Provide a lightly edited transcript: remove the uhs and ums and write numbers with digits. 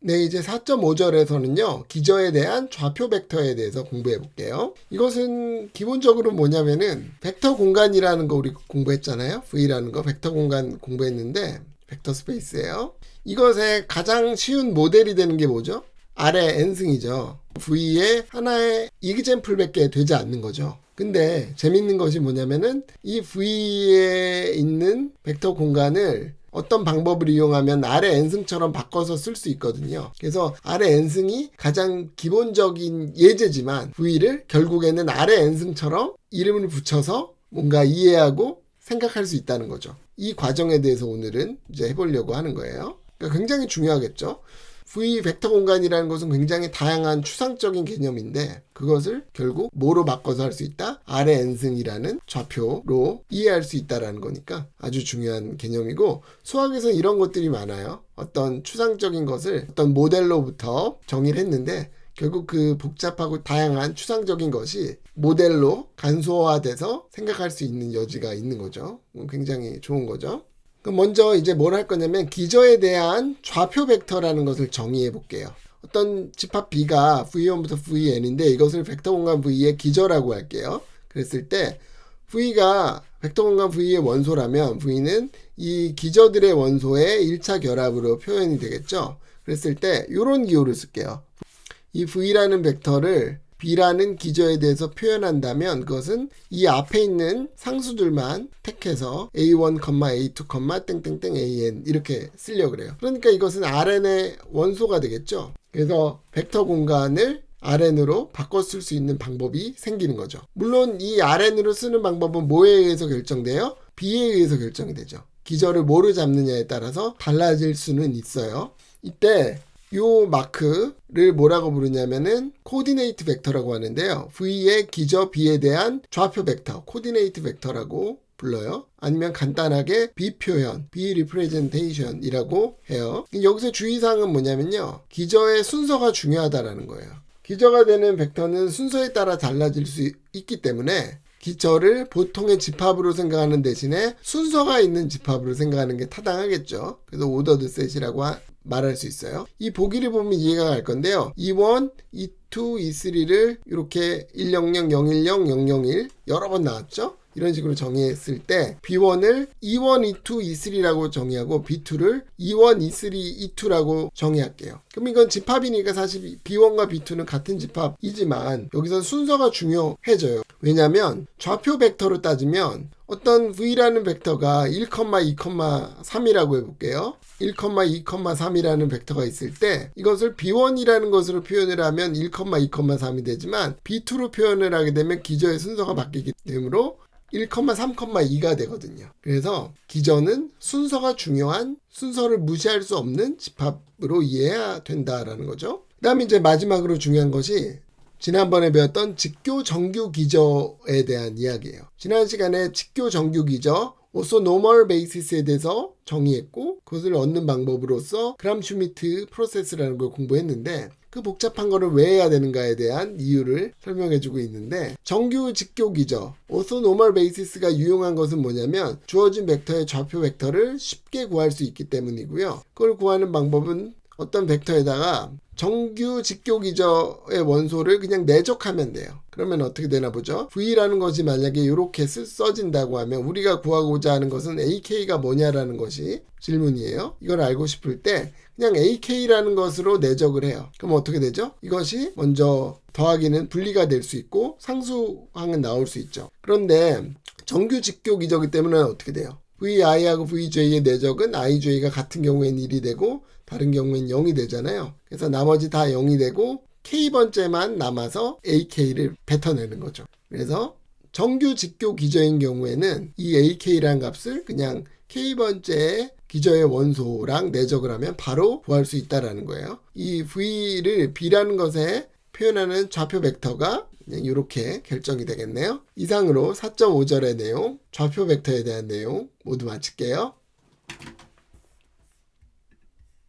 네, 이제 4.5절에서는요, 기저에 대한 좌표 벡터에 대해서 공부해 볼게요. 이것은 기본적으로 뭐냐면은, 벡터 공간이라는 거 우리 공부했잖아요. V라는 거, 벡터 공간 공부했는데, 벡터 스페이스예요. 이것의 가장 쉬운 모델이 되는 게 뭐죠? 아래 n승이죠. V의 하나의 이그젠플밖에 되지 않는 거죠. 근데 재밌는 것이 뭐냐면은, 이 V에 있는 벡터 공간을 어떤 방법을 이용하면 아래 n승처럼 바꿔서 쓸 수 있거든요. 그래서 아래 n승이 가장 기본적인 예제지만 V를 결국에는 아래 n승처럼 이름을 붙여서 뭔가 이해하고 생각할 수 있다는 거죠. 이 과정에 대해서 오늘은 이제 해보려고 하는 거예요. 그러니까 굉장히 중요하겠죠. V 벡터 공간이라는 것은 굉장히 다양한 추상적인 개념인데 그것을 결국 뭐로 바꿔서 할 수 있다? 아래 n승이라는 좌표로 이해할 수 있다는 거니까 아주 중요한 개념이고 수학에서 이런 것들이 많아요. 어떤 추상적인 것을 어떤 모델로부터 정의를 했는데 결국 그 복잡하고 다양한 추상적인 것이 모델로 간소화돼서 생각할 수 있는 여지가 있는 거죠. 굉장히 좋은 거죠. 그럼 먼저 이제 뭘 할 거냐면 기저에 대한 좌표 벡터라는 것을 정의해 볼게요. 어떤 집합 B가 V1부터 Vn인데 이것을 벡터 공간 V의 기저라고 할게요. 그랬을 때 V가 벡터 공간 V의 원소라면 V는 이 기저들의 원소의 1차 결합으로 표현이 되겠죠. 그랬을 때 이런 기호를 쓸게요. 이 V라는 벡터를 B라는 기저에 대해서 표현한다면 그것은 이 앞에 있는 상수들만 택해서 A1, A2, 땡땡땡 AN 이렇게 쓰려고 그래요. 그러니까 이것은 RN의 원소가 되겠죠. 그래서 벡터 공간을 RN으로 바꿔 쓸 수 있는 방법이 생기는 거죠. 물론 이 RN으로 쓰는 방법은 뭐에 의해서 결정돼요? B에 의해서 결정이 되죠. 기저를 뭐로 잡느냐에 따라서 달라질 수는 있어요. 이때 요 마크를 뭐라고 부르냐면은 코디네이트 벡터라고 하는데요. V의 기저 B에 대한 좌표 벡터, 코디네이트 벡터라고 불러요. 아니면 간단하게 B 표현, B 리프레젠테이션이라고 해요. 여기서 주의사항은 뭐냐면요. 기저의 순서가 중요하다라는 거예요. 기저가 되는 벡터는 순서에 따라 달라질 수 있기 때문에 기저를 보통의 집합으로 생각하는 대신에 순서가 있는 집합으로 생각하는 게 타당하겠죠. 그래서 오더드 셋이라고 말할 수 있어요. 이 보기를 보면 이해가 갈 건데요. E1, E2, E3를 이렇게 100, 010, 001 여러 번 나왔죠. 이런 식으로 정의했을 때 B1을 E1, E2, E3라고 정의하고 B2를 E1, E3, E2라고 정의할게요. 그럼 이건 집합이니까 사실 B1과 B2는 같은 집합이지만 여기서 순서가 중요해져요. 왜냐하면 좌표 벡터로 따지면 어떤 V라는 벡터가 1, 2, 3이라고 해볼게요. 1, 2, 3이라는 벡터가 있을 때 이것을 B1이라는 것으로 표현을 하면 1, 2, 3이 되지만 B2로 표현을 하게 되면 기저의 순서가 바뀌기 때문에 1, 3, 2가 되거든요. 그래서 기저는 순서가 중요한 순서를 무시할 수 없는 집합으로 이해해야 된다라는 거죠. 그 다음에 이제 마지막으로 중요한 것이 지난번에 배웠던 직교 정규 기저에 대한 이야기예요. 지난 시간에 직교 정규 기저 오소노멀 베이시스에 대해서 정의했고 그것을 얻는 방법으로서 그람슈미트 프로세스라는 걸 공부했는데 그 복잡한 거를 왜 해야 되는가에 대한 이유를 설명해주고 있는데 정규 직교 기저 오소노멀 베이시스가 유용한 것은 뭐냐면 주어진 벡터의 좌표 벡터를 쉽게 구할 수 있기 때문이고요. 그걸 구하는 방법은 어떤 벡터에다가 정규 직교 기저의 원소를 그냥 내적하면 돼요. 그러면 어떻게 되나 보죠? V라는 것이 만약에 이렇게 써진다고 하면 우리가 구하고자 하는 것은 AK가 뭐냐라는 것이 질문이에요. 이걸 알고 싶을 때 그냥 AK라는 것으로 내적을 해요. 그럼 어떻게 되죠? 이것이 먼저 더하기는 분리가 될 수 있고 상수항은 나올 수 있죠. 그런데 정규 직교 기저이기 때문에 어떻게 돼요? VI하고 VJ의 내적은 IJ가 같은 경우엔 1이 되고 다른 경우엔 0이 되잖아요. 그래서 나머지 다 0이 되고 K번째만 남아서 AK를 뱉어내는 거죠. 그래서 정규 직교 기저인 경우에는 이 AK라는 값을 그냥 K번째의 기저의 원소랑 내적을 하면 바로 구할 수 있다는 거예요. 이 V를 B라는 것에 표현하는 좌표 벡터가 이렇게 결정이 되겠네요. 이상으로 4.5절의 내용, 좌표 벡터에 대한 내용 모두 마칠게요.